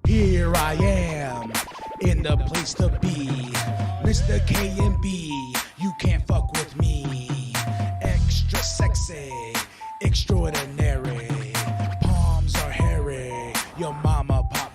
Here I am, in the place to be. Mr. K and B, you can't fuck with me. Extra sexy, extraordinary. Palms are hairy, your mama pop.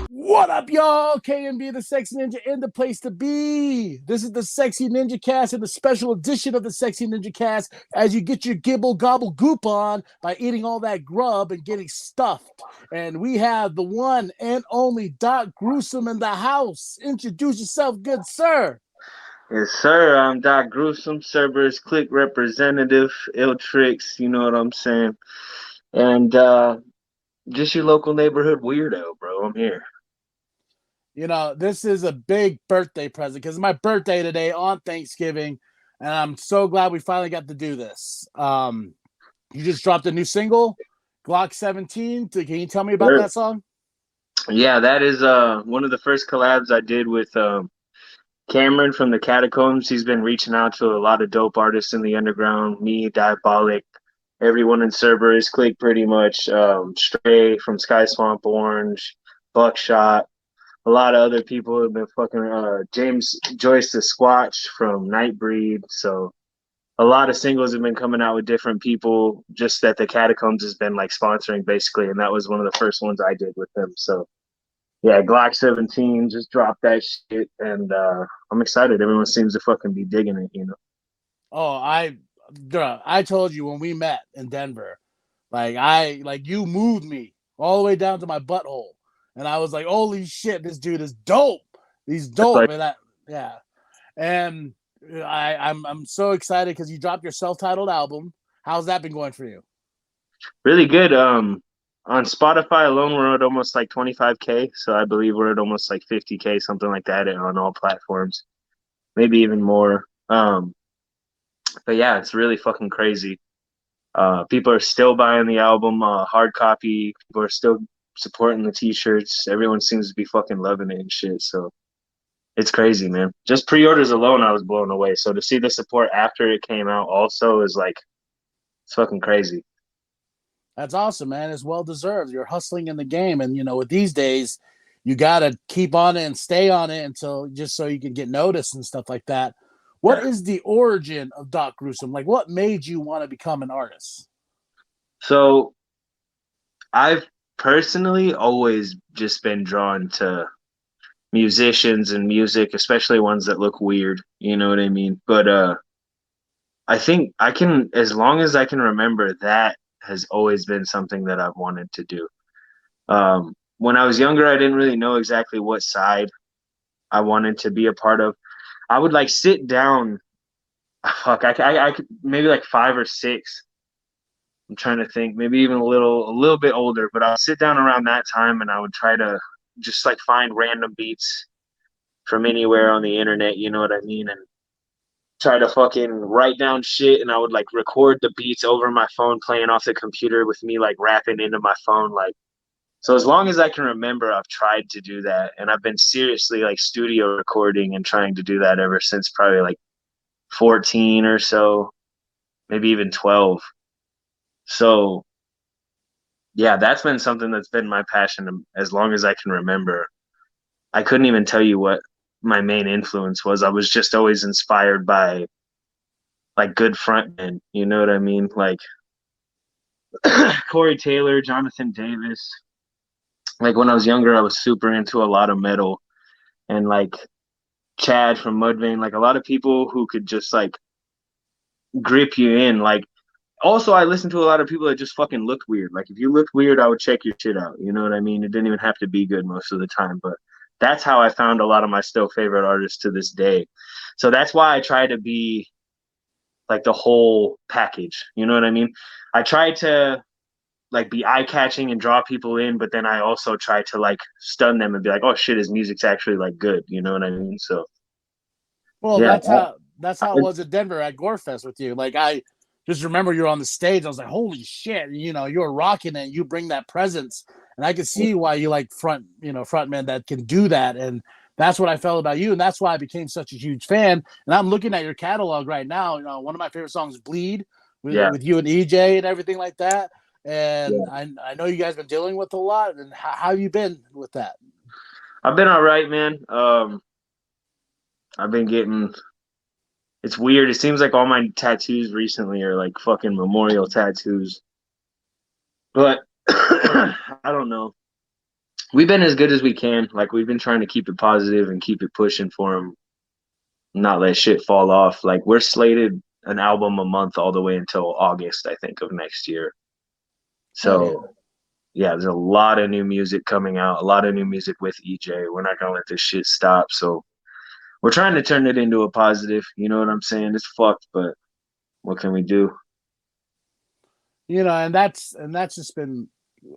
What up, y'all? K and B, the Sexy Ninja, in the place to be. This is the Sexy Ninjacast and the special edition of the Sexy Ninjacast as you get your gibble gobble goop on by eating all that grub and getting stuffed. And we have the one and only Doc Gruesome in the house. Introduce yourself, good sir. Yes, sir. I'm Doc Gruesome, Cerberus Clique representative, ill tricks, you know what I'm saying? And just your local neighborhood weirdo, bro. I'm here. You know, this is a big birthday present because it's my birthday today on Thanksgiving, and I'm so glad we finally got to do this. You just dropped a new single, Glock 17. Can you tell me about Sure. that song? Yeah, that is one of the first collabs I did with Cameron from the Catacombs. He's been reaching out to a lot of dope artists in the underground, me, Diabolic, everyone in Cerberus Clique pretty much, Stray from Sky Swamp Orange, Buckshot. A lot of other people have been fucking James Joyce the Squatch from Nightbreed. So a lot of singles have been coming out with different people, just that the Catacombs has been like sponsoring basically, and that was one of the first ones I did with them. So yeah, Glock 17 just dropped that shit, and I'm excited. Everyone seems to fucking be digging it, you know. Oh, I told you when we met in Denver, like you moved me all the way down to my butthole, and I was like, holy shit, this dude is dope. He's It's dope, like and yeah, and I'm so excited because you dropped your self-titled album. How's that been going for you? really good. On Spotify alone, we're at almost like 25K. So I believe we're at almost like 50K, something like that, on all platforms, maybe even more. But yeah, it's really fucking crazy. People are still buying the album, hard copy. People are still supporting the t-shirts. Everyone seems to be fucking loving it and shit. So it's crazy, man. Just pre-orders alone, I was blown away. So to see the support after it came out also is like, it's fucking crazy. That's awesome, man. It's well deserved. You're hustling in the game, and you know, with these days, you got to keep on it and stay on it until just so you can get noticed and stuff like that. What Yeah. is the origin of Doc Gruesome? Like, what made you want to become an artist? So I've personally always just been drawn to musicians and music, especially ones that look weird. You know what I mean? But I think I can, as long as I can remember, that has always been something that I've wanted to do. When I was younger, I didn't really know exactly what side I wanted to be a part of. I would like sit down. Fuck, I could maybe like 5 or 6. I'm trying to think, maybe even a little bit older, but I'll sit down around that time and I would try to just like find random beats from anywhere on the internet, you know what I mean? And try to fucking write down shit, and I would like record the beats over my phone playing off the computer with me like rapping into my phone. Like, so as long as I can remember, I've tried to do that, and I've been seriously like studio recording and trying to do that ever since probably like 14 or so, maybe even 12. So yeah, that's been something that's been my passion as long as I can remember. I couldn't even tell you what my main influence was. I was just always inspired by like good frontmen, you know what I mean? Like Corey Taylor, Jonathan Davis. Like when I was younger, I was super into a lot of metal, and like Chad from Mudvayne, like a lot of people who could just like grip you in. Like also I listened to a lot of people that just fucking looked weird. Like if you looked weird, I would check your shit out. You know what I mean? It didn't even have to be good most of the time, but that's how I found a lot of my still favorite artists to this day. So that's why I try to be like the whole package. You know what I mean? I try to like be eye catching and draw people in, but then I also try to like stun them and be like, oh shit, his music's actually like good. You know what I mean? So Well, yeah, that's how it was at Denver at Gorefest with you. Like I just remember you're on the stage. I was like, holy shit, you know, you're rocking it. You bring that presence, and I could see why you like frontmen that can do that. And that's what I felt about you, and that's why I became such a huge fan. And I'm looking at your catalog right now. You know, one of my favorite songs, "Bleed," with, yeah, with you and EJ and everything like that. and Yeah. I know you guys been dealing with a lot. And how have you been with that? I've been all right, man. I've been getting. It's weird. It seems like all my tattoos recently are like fucking memorial tattoos, but I don't know. We've been as good as we can. Like we've been trying to keep it positive and keep it pushing for him, not let shit fall off. Like we're slated an album a month all the way until August, I think, of next year. Hell yeah. So yeah, there's a lot of new music coming out, a lot of new music with EJ. We're not gonna let this shit stop. So we're trying to turn it into a positive. You know what I'm saying? It's fucked, but what can we do? And that's just been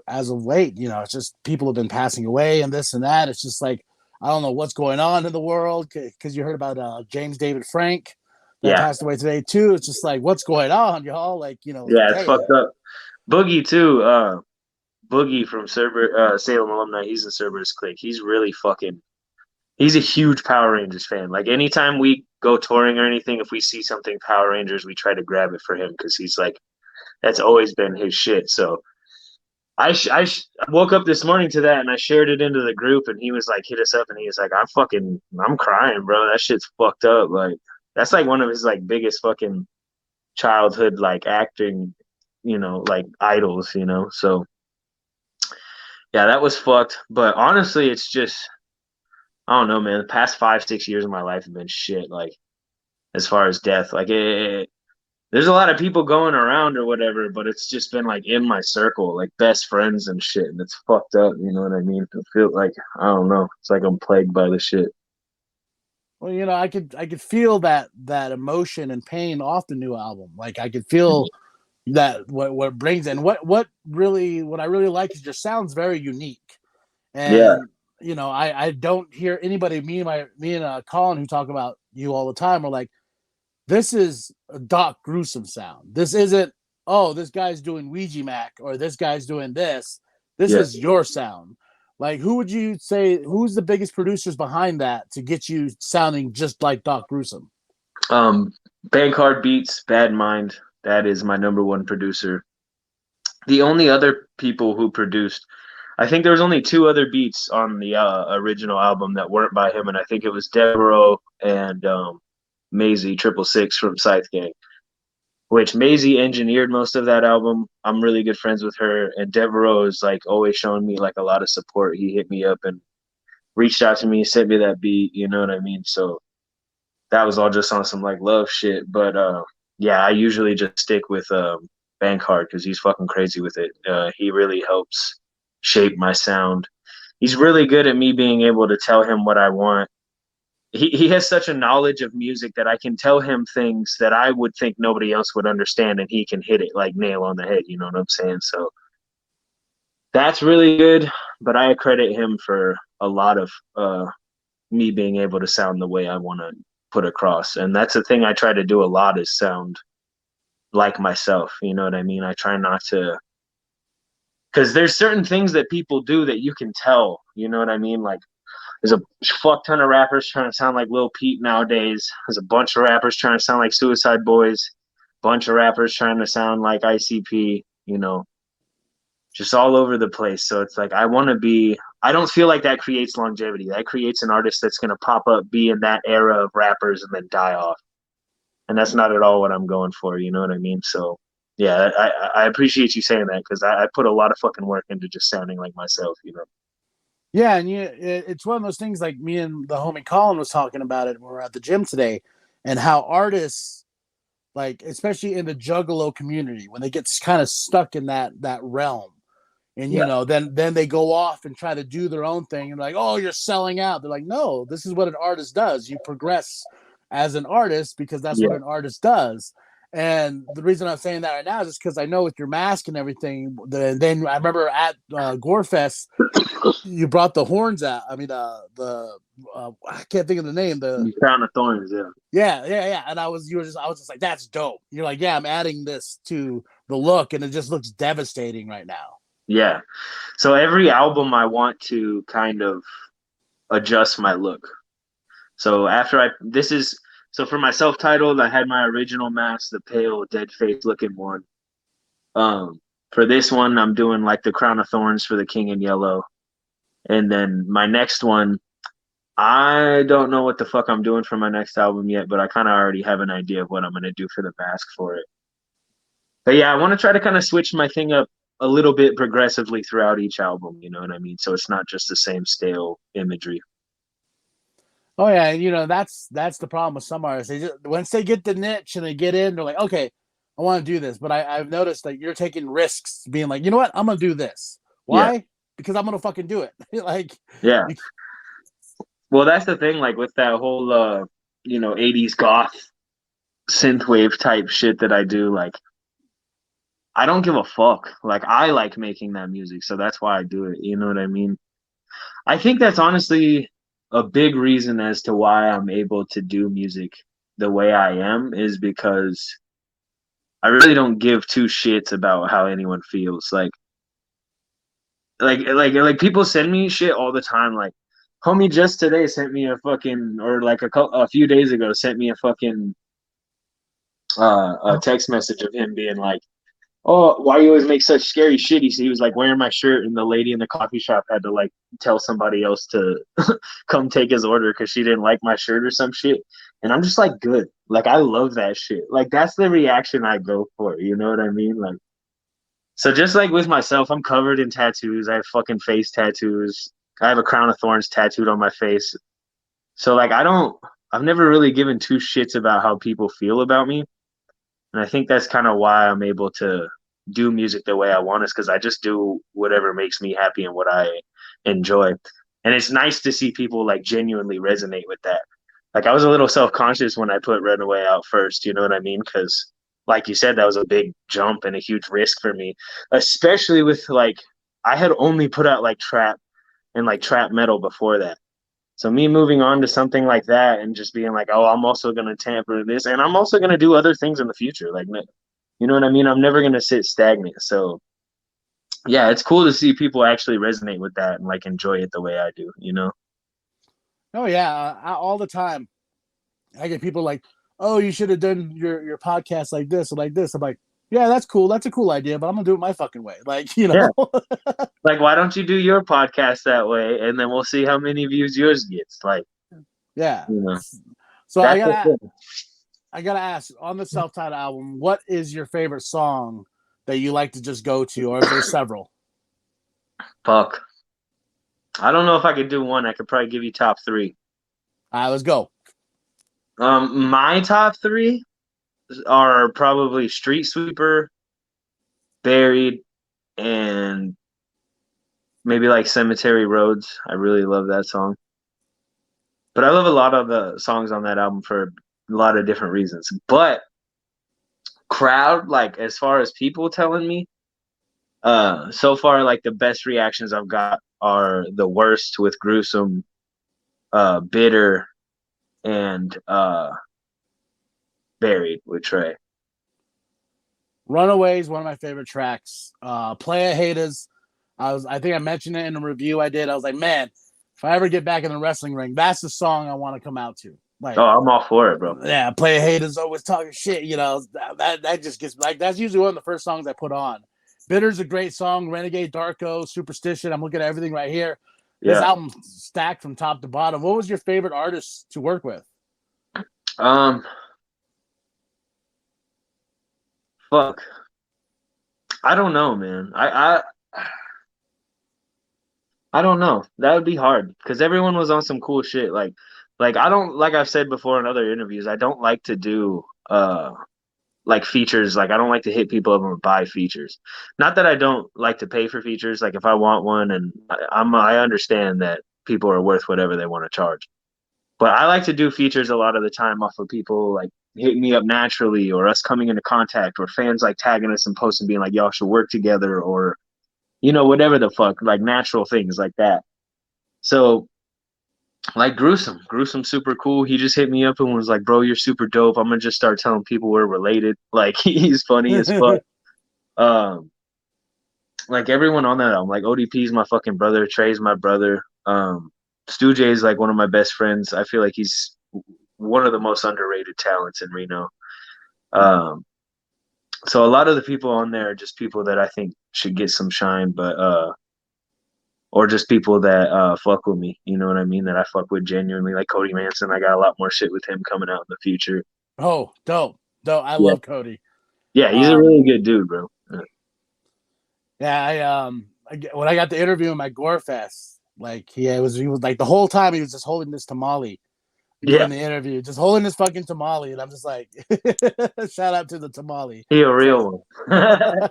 as of late. It's just people have been passing away and this and that. It's just like I don't know what's going on in the world because you heard about James David Frank that Yeah, passed away today too. It's just like what's going on, y'all? Like yeah, it's dang. fucked up. Boogie too. Boogie from Salem alumni. He's in Cerberus Clique. He's really fucking. He's a huge Power Rangers fan. Like anytime we go touring or anything, if we see something Power Rangers, we try to grab it for him because he's like that's always been his shit. So woke up this morning to that and I shared it into the group and he was like hit us up and he was like I'm crying, bro. That shit's fucked up. Like that's like one of his like biggest fucking childhood like acting, like idols. So yeah, that was fucked. But honestly, it's just I don't know, man. The past 5-6 years of my life have been shit. Like as far as death, like there's a lot of people going around or whatever, but it's just been like in my circle, like best friends and shit, and it's fucked up. You know what I mean? I feel like I don't know. It's like I'm plagued by the shit. Well, I could feel that emotion and pain off the new album. Like I could feel that what brings and what I really like is your sound's very unique. Yeah. And I don't hear anybody, me and Colin, who talk about you all the time, are like, this is a Doc Gruesome sound. This isn't, oh, this guy's doing Ouija Mac or this guy's doing this. This Yeah. is your sound. Like, who would you say, who's the biggest producers behind that to get you sounding just like Doc Gruesome? Um, Bankard Beats, Bad Mind. That is my number one producer. The only other people who produced, I think there was only two other beats on the original album that weren't by him, and I think it was Devereaux and Maisie 666 from Scythe Gang. Which Maisie engineered most of that album. I'm really good friends with her, and Devereaux is like always showing me like a lot of support. He hit me up and reached out to me, sent me that beat. You know what I mean? So that was all just on some like love shit. But yeah, I usually just stick with Bankard because he's fucking crazy with it. He really helps shape my sound. He's really good at me being able to tell him what I want. He has such a knowledge of music that I can tell him things that I would think nobody else would understand, and he can hit it like nail on the head. You know what I'm saying? So that's really good. But I credit him for a lot of me being able to sound the way I want to put across, and that's the thing I try to do a lot is sound like myself. You know what I mean? I try not to because there's certain things that people do that you can tell. You know what I mean? Like there's a fuck ton of rappers trying to sound like Lil Peep nowadays. There's a bunch of rappers trying to sound like Suicide Boys. Bunch of rappers trying to sound like ICP. Just all over the place. So it's like I want to be. I don't feel like that creates longevity. That creates an artist that's going to pop up, be in that era of rappers, and then die off. And that's not at all what I'm going for. You know what I mean? So yeah, I appreciate you saying that because I put a lot of fucking work into just sounding like myself. Yeah, and it's one of those things like me and the homie Colin was talking about it when we were at the gym today, and how artists, like especially in the Juggalo community, when they get kind of stuck in that realm, and Yeah. then they go off and try to do their own thing, and like, oh, you're selling out. They're like, no, this is what an artist does. You progress as an artist because that's what Yeah. an artist does. And the reason I'm saying that right now is just because I know with your mask and everything. Then I remember at Gorefest, you brought the horns out. I mean, I can't think of the name. You crown of thorns. Yeah. Yeah. And I was just like, that's dope. You're like, yeah, I'm adding this to the look, and it just looks devastating right now. Yeah. So every album I want to kind of adjust my look. So for my self-titled, I had my original mask, the pale, dead face looking one. for this one, I'm doing like the Crown of Thorns for the King in Yellow. And then my next one, I don't know what the fuck I'm doing for my next album yet, but I kind of already have an idea of what I'm gonna do for the mask for it. But yeah, I want to try to kind of switch my thing up a little bit progressively throughout each album. You know what I mean? So it's not just the same stale imagery. Oh yeah, you know that's the problem with some artists. They just once they get the niche and they get in, they're like, okay, I want to do this. But I've noticed that you're taking risks, being like, you know what, I'm gonna do this. Yeah, Why? Because I'm gonna fucking do it. Like, yeah. you, Well, that's the thing. Like with that whole, 80s goth synthwave type shit that I do. Like, I don't give a fuck. Like, I like making that music, so that's why I do it. You know what I mean? I think that's honestly a big reason as to why I'm able to do music the way I am is because I really don't give two shits about how anyone feels. Like people send me shit all the time. Like, homie just today sent me a fucking, or like a few days ago sent me a fucking a text message of him being like, "Oh, why you always make such scary shit?" He was like wearing my shirt, and the lady in the coffee shop had to like tell somebody else to come take his order because she didn't like my shirt or some shit. And I'm just like, good. Like, I love that shit. Like, that's the reaction I go for. You know what I mean? Like, so just like with myself, I'm covered in tattoos. I have fucking face tattoos. I have a crown of thorns tattooed on my face. So like, I've never really given two shits about how people feel about me. And I think that's kind of why I'm able to do music the way I want, is because I just do whatever makes me happy and what I enjoy. And it's nice to see people like genuinely resonate with that. Like, I was a little self-conscious when I put Runaway out first, you know what I mean? Because like you said, that was a big jump and a huge risk for me, especially with like, I had only put out like trap and like trap metal before that. So me moving on to something like that and just being like, oh, I'm also gonna tamper this, and I'm also gonna do other things in the future. Like, you know what I mean? I'm never gonna sit stagnant. So yeah, it's cool to see people actually resonate with that and like enjoy it the way I do. You know? oh yeah, all the time. I get people like, oh, you should have done your podcast like this or like this. I'm like, yeah, that's cool. That's a cool idea, but I'm gonna do it my fucking way. Like, you Yeah. know. Like, why don't you do your podcast that way, and then we'll see how many views yours gets? Like, Yeah. you know, So that's the thing. I gotta ask, on the self-titled album, what is your favorite song that you like to just go to, or is there several? Fuck. I don't know if I could do one. I could probably give you top three. All right, let's go. My top three are probably Street Sweeper, Buried, and maybe like Cemetery Roads. I really love that song. But I love a lot of the songs on that album for a lot of different reasons. But crowd, like as far as people telling me, so far like the best reactions I've got are the worst with Gruesome, Bitter, and Buried with Trey. Runaways, one of my favorite tracks. Playa Haters. I think I mentioned it in a review I did. I was like, man, if I ever get back in the wrestling ring, that's the song I want to come out to. Oh, Like, I'm all for it, bro. yeah, Playa Haters always talking shit. You know, that just gets like that's usually one of the first songs I put on. Bitter's a great song. Renegade, Darko, Superstition. I'm looking at everything right here. This Yeah. album stacked from top to bottom. What was your favorite artist to work with? Um, fuck. I don't know, man. I don't know. That would be hard because everyone was on some cool shit. Like I don't, like I've said before in other interviews, I don't like to do like features. Like, I don't like to hit people up and buy features. Not that I don't like to pay for features. Like, if I want one, and I understand that people are worth whatever they want to charge. But I like to do features a lot of the time off of people like hitting me up naturally, or us coming into contact, or fans like tagging us and posting being like, y'all should work together, or whatever the fuck, like natural things like that. So like Gruesome super cool. He just hit me up and was like, bro, you're super dope. I'm gonna just start telling people we're related. Like, he's funny as fuck. Um, like everyone on that album, like ODP's my fucking brother, Trey's my brother. Stu J is like one of my best friends. I feel like he's one of the most underrated talents in Reno. Um, So a lot of the people on there are just people that I think should get some shine, but or just people that fuck with me. You know what I mean? That I fuck with genuinely, like Cody Manson. I got a lot more shit with him coming out in the future. Oh, dope. I Yeah, love Cody. yeah, he's a Um, really good dude, bro. yeah, when I got to interview him at Gore Fest, like he was like the whole time he was just holding this tamale Yeah, during the interview, just holding this fucking tamale, and I'm just like, shout out to the tamale. he a So, real one.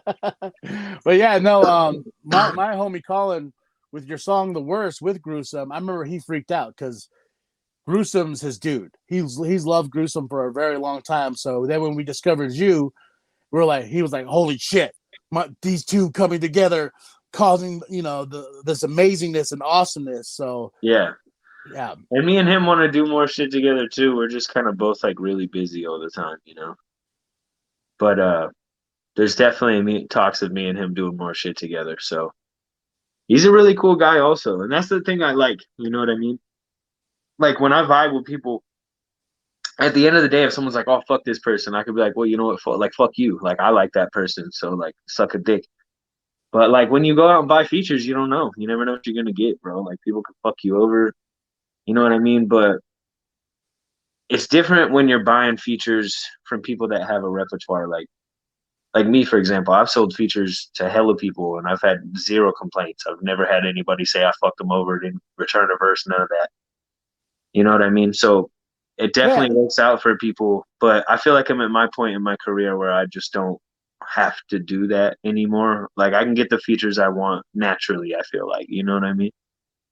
but yeah, no, my homie Colin with your song "The Worst" with Gruesome, I remember he freaked out because Gruesome's his dude. He's loved Gruesome for a very long time. So then when we discovered you, he was like, holy shit, these two coming together, causing this amazingness and awesomeness. So Yeah, yeah, and me and him want to do more shit together too. We're just kind of both like really busy all the time, you know. But there's definitely talks of me and him doing more shit together. So he's a really cool guy also, and that's the thing I like. You know what I mean? Like when I vibe with people, at the end of the day, if someone's like, "Oh fuck this person," I could be like, "Well, you know what? Like fuck you. Like I like that person, so like suck a dick." But like when you go out and buy features, you don't know. You never know what you're gonna get, bro. Like people can fuck you over. You know what I mean? But it's different when you're buying features from people that have a repertoire. Like me, for example, I've sold features to hella people, and I've had zero complaints. I've never had anybody say I fucked them over, didn't return a verse, none of that. You know what I mean? So it yeah, definitely works out for people, but I feel like I'm at my point in my career where I just don't have to do that anymore. Like I can get the features I want naturally, I feel like. You know what I mean?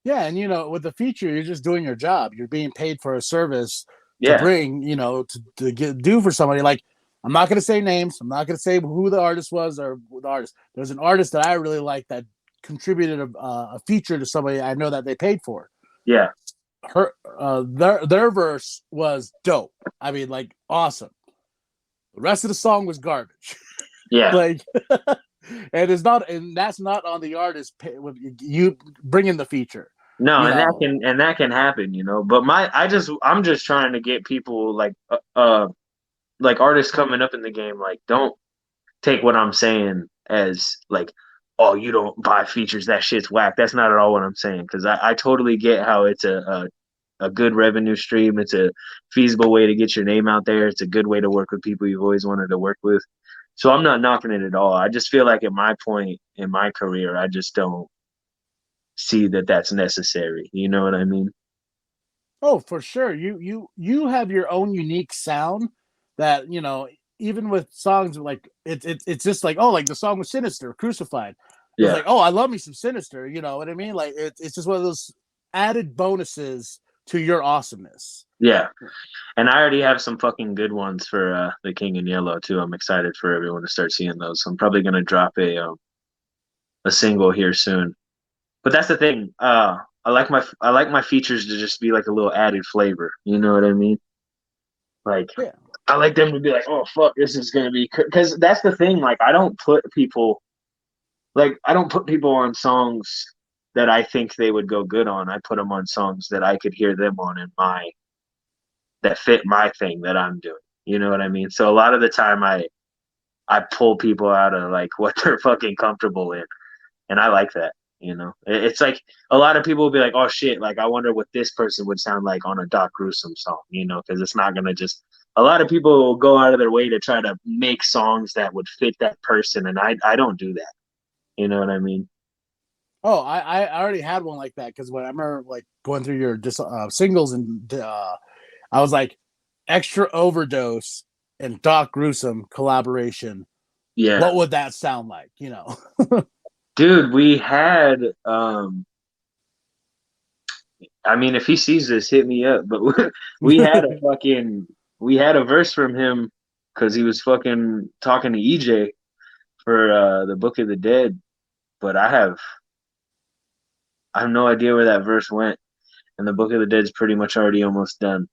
yeah, and with the feature, you're just doing your job. You're being paid for a service to Yeah. bring, to do for somebody. Like I'm not going to say names. I'm not going to say who the artist was or who the artist. There's an artist that I really like that contributed a feature to somebody I know that they paid for. Yeah. Their verse was dope. I mean, like awesome. The rest of the song was garbage. Yeah. Like, and that's not on the artist with you bringing the feature. No, You and know, that can happen, you know. But I'm just trying to get people like artists coming up in the game, like don't take what I'm saying as like, oh, you don't buy features, that shit's whack. That's not at all what I'm saying. Because I totally get how it's a good revenue stream. It's a feasible way to get your name out there. It's a good way to work with people you've always wanted to work with. So I'm not knocking it at all. I just feel like at my point in my career, I just don't see that that's necessary. You know what I mean? oh, for sure. You have your own unique sound that even with songs like it's just like, oh, like the song was Sinister, Crucified. It was Yeah. like, oh, I love me some Sinister. You know what I mean? Like it's just one of those added bonuses to your awesomeness. Yeah. And I already have some fucking good ones for the King in Yellow too. I'm excited for everyone to start seeing those. So I'm probably gonna drop a single here soon. But that's the thing. I like my features to just be like a little added flavor. You know what I mean? Like Yeah. I like them to be like, oh fuck, this is gonna be because that's the thing. Like I don't put people on songs that I think they would go good on. I put them on songs that I could hear them on in my that fit my thing that I'm doing. You know what I mean? So a lot of the time I pull people out of like what they're fucking comfortable in, and I like that. You know, it's like a lot of people will be like, "Oh shit!" Like I wonder what this person would sound like on a Doc Gruesome song. You know, because it's not gonna just. A lot of people will go out of their way to try to make songs that would fit that person, and I don't do that. You know what I mean? Oh, I already had one like that because when I remember like going through your singles and I was like, extra overdose and Doc Gruesome collaboration. Yeah, What would that sound like? dude. We had I mean, if he sees this, hit me up. But we had a fucking we had a verse from him because he was fucking talking to EJ for the Book of the Dead. But I have no idea where that verse went, and the Book of the Dead's pretty much already almost done.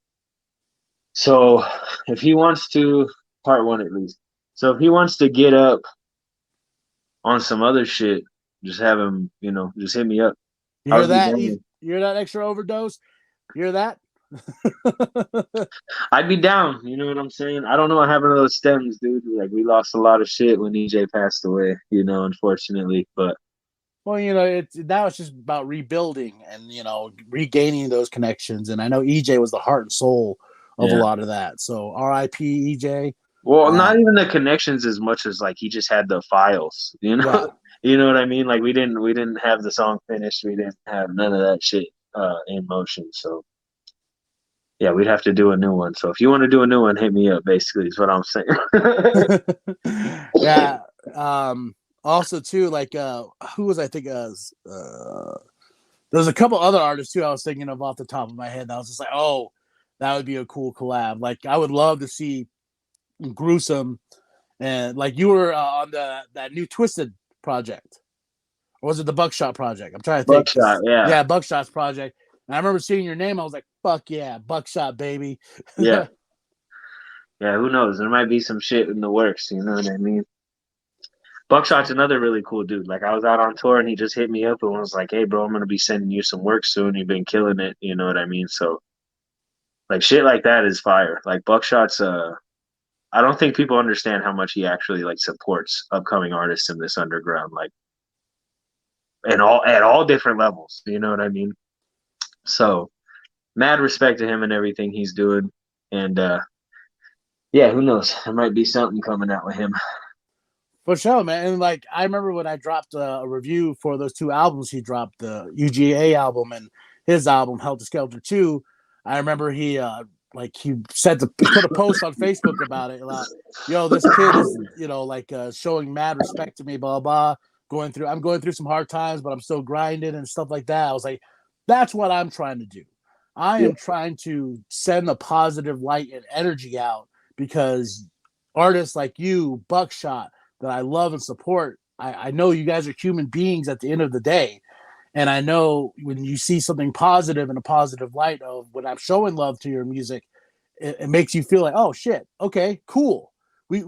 So if he wants to, part one at least. So if he wants to get up on some other shit, just have him, just hit me up. You I hear would be that? down. You hear that extra overdose? You hear that? I'd be down. You know what I'm saying? I don't know what happened to those stems, dude. Like we lost a lot of shit when EJ passed away. Unfortunately, but Well, it's now it's just about rebuilding and regaining those connections. And I know EJ was the heart and soul of a yeah. lot of that. So R.I.P. EJ. Well, not even the connections as much as like he just had the files. Yeah. You know what I mean? Like we didn't have the song finished. We didn't have none of that shit in motion. So yeah, we'd have to do a new one. So if you want to do a new one, hit me up. Basically, is what I'm saying. Yeah. Also too, like who was I thinking there's a couple other artists too I was thinking of off the top of my head that I was just like, oh, that would be a cool collab. Like I would love to see Gruesome and like you were on that new Twisted project. Or was it the Buckshot project? I'm trying to think. Buckshot, yeah, Yeah, Buckshot's project. And I remember seeing your name. I was like, fuck yeah, Buckshot, baby. yeah, yeah. Who knows? There might be some shit in the works. You know what I mean? Buckshot's another really cool dude. Like I was out on tour and he just hit me up and was like, "Hey, bro, I'm gonna be sending you some work soon. You've been killing it." You know what I mean? So like shit like that is fire. Like Buckshot's I don't think people understand how much he actually like supports upcoming artists in this underground, like and all at all different levels. You know what I mean? So mad respect to him and everything he's doing. And yeah, who knows? There might be something coming out with him. For sure, man. And like I remember when I dropped a review for those two albums he dropped, the UGA album and his album Helter Skelter 2. I remember he said to put a post on Facebook about it. Like, yo, this kid is, like showing mad respect to me, blah blah. I'm going through some hard times, but I'm still grinding and stuff like that. I was like, that's what I'm trying to do. I Yeah. am trying to send a positive light and energy out because artists like you, Buckshot, that I love and support. I know you guys are human beings at the end of the day. And I know when you see something positive in a positive light of when I'm showing love to your music, it makes you feel like, oh shit, okay, cool. We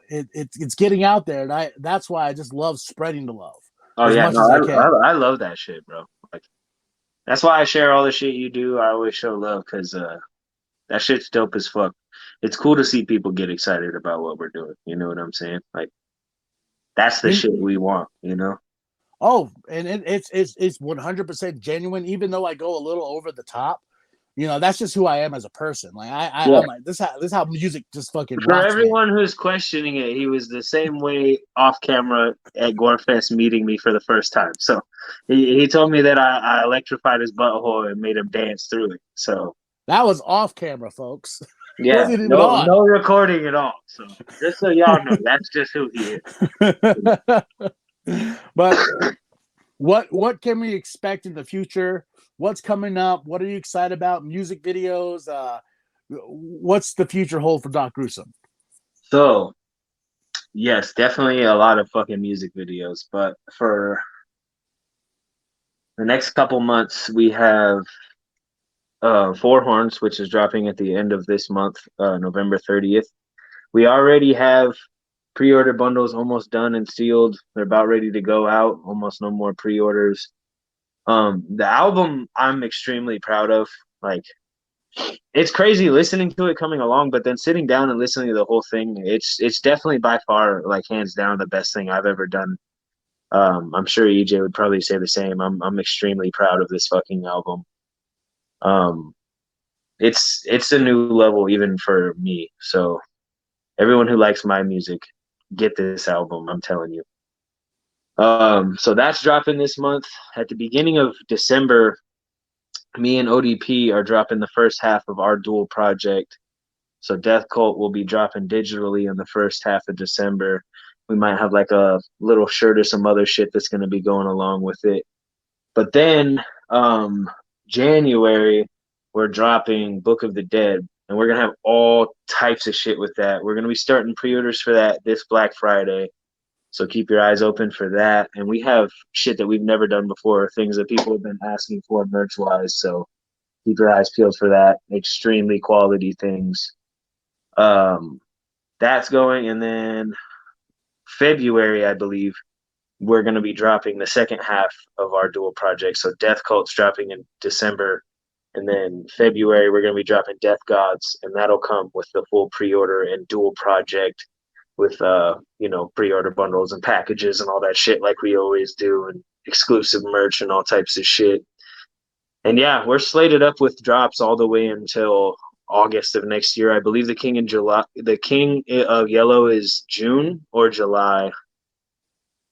it's getting out there, and that's why I just love spreading the love Oh as yeah, much no, as I can. I love that shit, bro. Like that's why I share all the shit you do. I always show love because that shit's dope as fuck. It's cool to see people get excited about what we're doing. You know what I'm saying? Like that's the You, shit we want. You know? oh, and it's 100% genuine, even though I go a little over the top. That's just who I am as a person. Like Yeah. I'm like this is how music just fucking For rocks, man. everyone who's questioning it, he was the same way off camera at Gorefest meeting me for the first time. So he told me that I electrified his butthole and made him dance through it. So That was off camera, folks. It yeah, wasn't even no on. recording at all. So just so y'all know, that's just who he is. But what can we expect in the future? What's coming up? What are you excited about? Music videos? What's the future hold for Doc Gruesome? So yes, definitely a lot of fucking music videos. But for the next couple months, we have Four Horns, which is dropping at the end of this month, November 30th. We already have pre-order bundles almost done and sealed. They're about ready to go out. Almost no more pre-orders. The album I'm extremely proud of. Like it's crazy listening to it coming along, but then sitting down and listening to the whole thing, it's definitely by far like hands down the best thing I've ever done. I'm sure EJ would probably say the same. I'm extremely proud of this fucking album. Um, it's a new level even for me. So everyone who likes my music, get this album. I'm telling you. So that's dropping this month. At the beginning of December, me and ODP are dropping the first half of our dual project. So Death Cult will be dropping digitally in the first half of December. We might have like a little shirt or some other shit that's going to be going along with it. But then January, we're dropping Book of the Dead, and we're gonna have all types of shit with that. We're gonna be starting pre-orders for that this Black Friday. So keep your eyes open for that. And we have shit that we've never done before, things that people have been asking for merch wise. So keep your eyes peeled for that. Extremely quality things. Um, that's going. And then February, I believe, we're going to be dropping the second half of our dual project. So Death Cult's dropping in December. And then February, we're going to be dropping Death Gods, and that'll come with the full pre-order and dual project with, pre-order bundles and packages and all that shit like we always do, and exclusive merch and all types of shit. And yeah, we're slated up with drops all the way until August of next year. I believe the King of Yellow is June or July.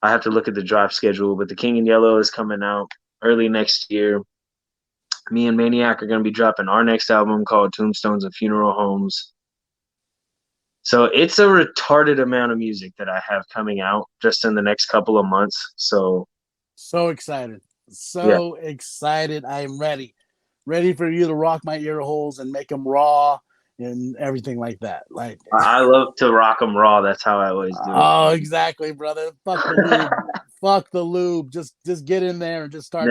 I have to look at the drop schedule, but the King in Yellow is coming out early next year. Me and Maniac are going to be dropping our next album called Tombstones and Funeral Homes. So it's a retarded amount of music that I have coming out just in the next couple of months. So excited. Excited. I am ready for you to rock my ear holes and make them raw and everything like that. Like, I love to rock them raw. That's how I always do it. Oh, exactly, brother. Fuck the lube. Fuck the lube. Just get in there and just start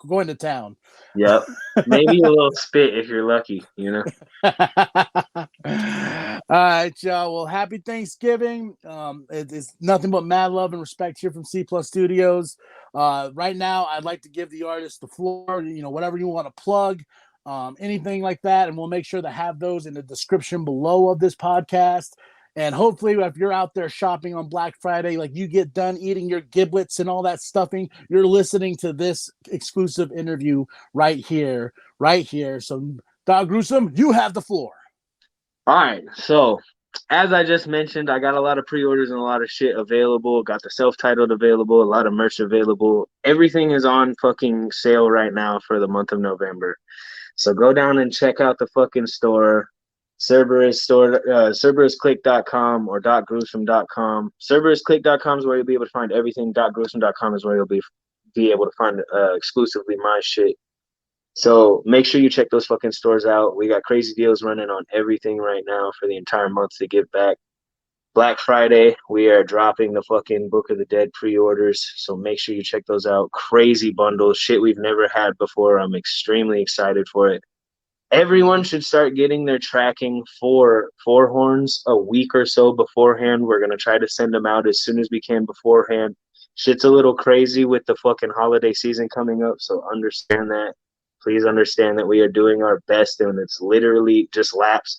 going to town. Yep. Maybe a little spit if you're lucky, you know. All right, y'all. Well, happy Thanksgiving. It's nothing but mad love and respect here from C Plus Studios. Right now, I'd like to give the artist the floor. Whatever you want to plug, anything like that, and we'll make sure to have those in the description below of this podcast. And hopefully, if you're out there shopping on Black Friday, like you get done eating your giblets and all that stuffing, you're listening to this exclusive interview right here. So, Doc Gruesome, you have the floor. All right. So, as I just mentioned, I got a lot of pre-orders and a lot of shit available. Got the self-titled available, a lot of merch available. Everything is on fucking sale right now for the month of November. So go down and check out the fucking store. Cerberus store, CerberusClique.com or .gruesome.com. CerberusClique.com is where you'll be able to find everything. .gruesome.com is where you'll be able to find exclusively my shit. So make sure you check those fucking stores out. We got crazy deals running on everything right now for the entire month to give back. Black Friday, we are dropping the fucking Book of the Dead pre-orders. So make sure you check those out. Crazy bundles, shit we've never had before. I'm extremely excited for it. Everyone should start getting their tracking for Four Horns a week or so beforehand. We're going to try to send them out as soon as we can beforehand. Shit's a little crazy with the fucking holiday season coming up, so understand that. Please understand that we are doing our best, and it's literally just laps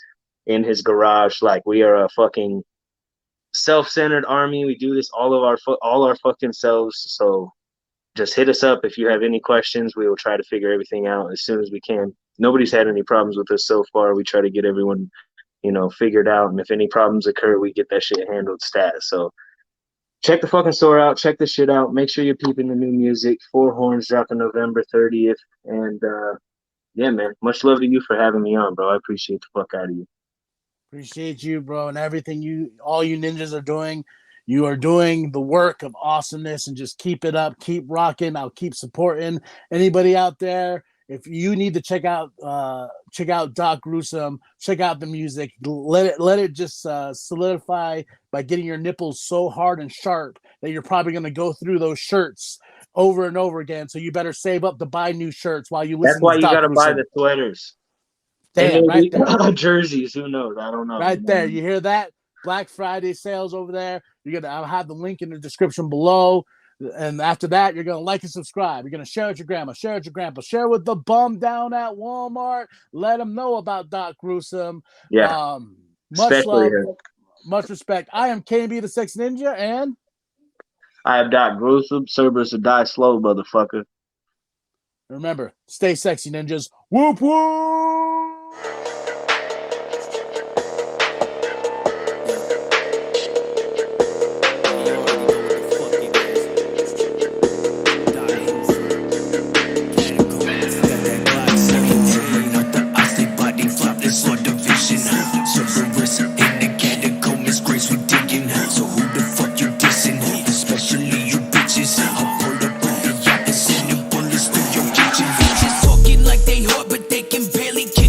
in his garage. Like, we are a fucking self-centered army. We do this all our fucking selves. So just hit us up if you have any questions. We will try to figure everything out as soon as we can. Nobody's had any problems with us so far. We try to get everyone, figured out. And if any problems occur, we get that shit handled stat. So check the fucking store out. Check the shit out. Make sure you're peeping the new music. Four Horns dropping November 30th. And yeah, man, much love to you for having me on, bro. I appreciate the fuck out of you. Appreciate you, bro, and everything all you ninjas are doing. You are doing the work of awesomeness, and just keep it up. Keep rocking. I'll keep supporting anybody out there. If you need to check out Doc Gruesome, check out the music. Let it just solidify by getting your nipples so hard and sharp that you're probably going to go through those shirts over and over again. So you better save up to buy new shirts while you listen. That's why to you got to buy the sweaters. Damn, right there. Jerseys, who knows? I don't know. Right there. You hear that? Black Friday sales over there. I'll have the link in the description below. And after that, you're going to like and subscribe. You're going to share with your grandma, share with your grandpa, share with the bum down at Walmart. Let them know about Doc Gruesome. Yeah. Much love, much respect. I am KB the Sex Ninja, and I am Doc Gruesome. Cerberus to die slow, motherfucker. Remember, stay sexy, ninjas. Whoop whoop! Talking like they hard, but they can barely kick.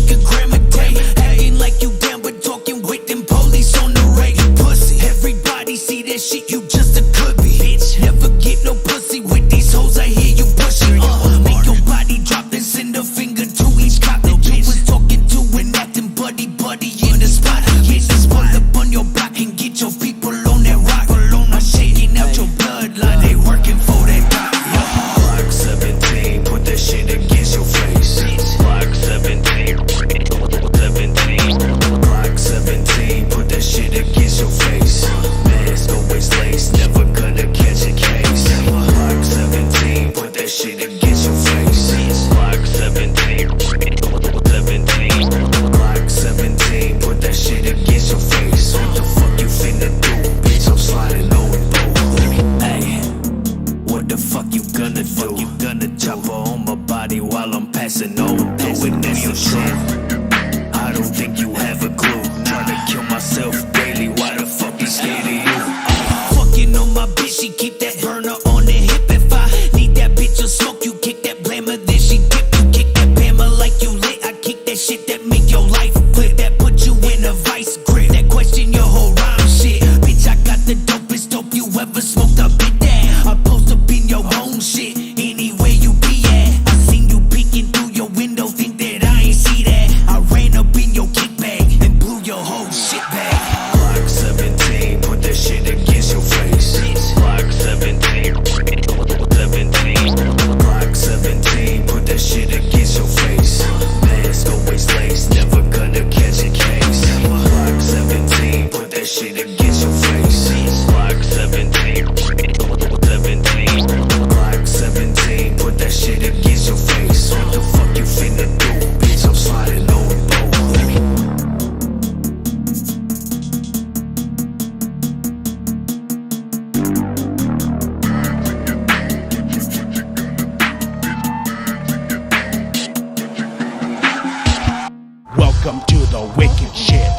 body while I'm passing on. Knowing that's the truth. I don't think you have a clue. Try to kill myself daily. Why the fuck be scared of you? Fucking on my bitch, she keep that burner on the hip. If I need that bitch to smoke, you kick that blammer, then she dip. You kick that bammer like you lit. I kick that shit that make your life flip. That put you in a vice grip. That question your whole rhyme shit. Bitch, I got the dopest dope you ever smoked. I bit that. I post up in your own shit. Anywhere you be at. I seen you peeking through your window. Think that I ain't see that. I ran up in your kick bag and blew your whole shit bag. Block 17, put that shit against your face. Block 17, 17. Block 17, put that shit against your face. Mask always laced, never gonna catch a case. Block 17, put that shit against your face. Block 17, 17. Block 17, put that shit against your face. What the fuck you finna do, bitch? I'm sliding on both. Welcome to the wicked shit.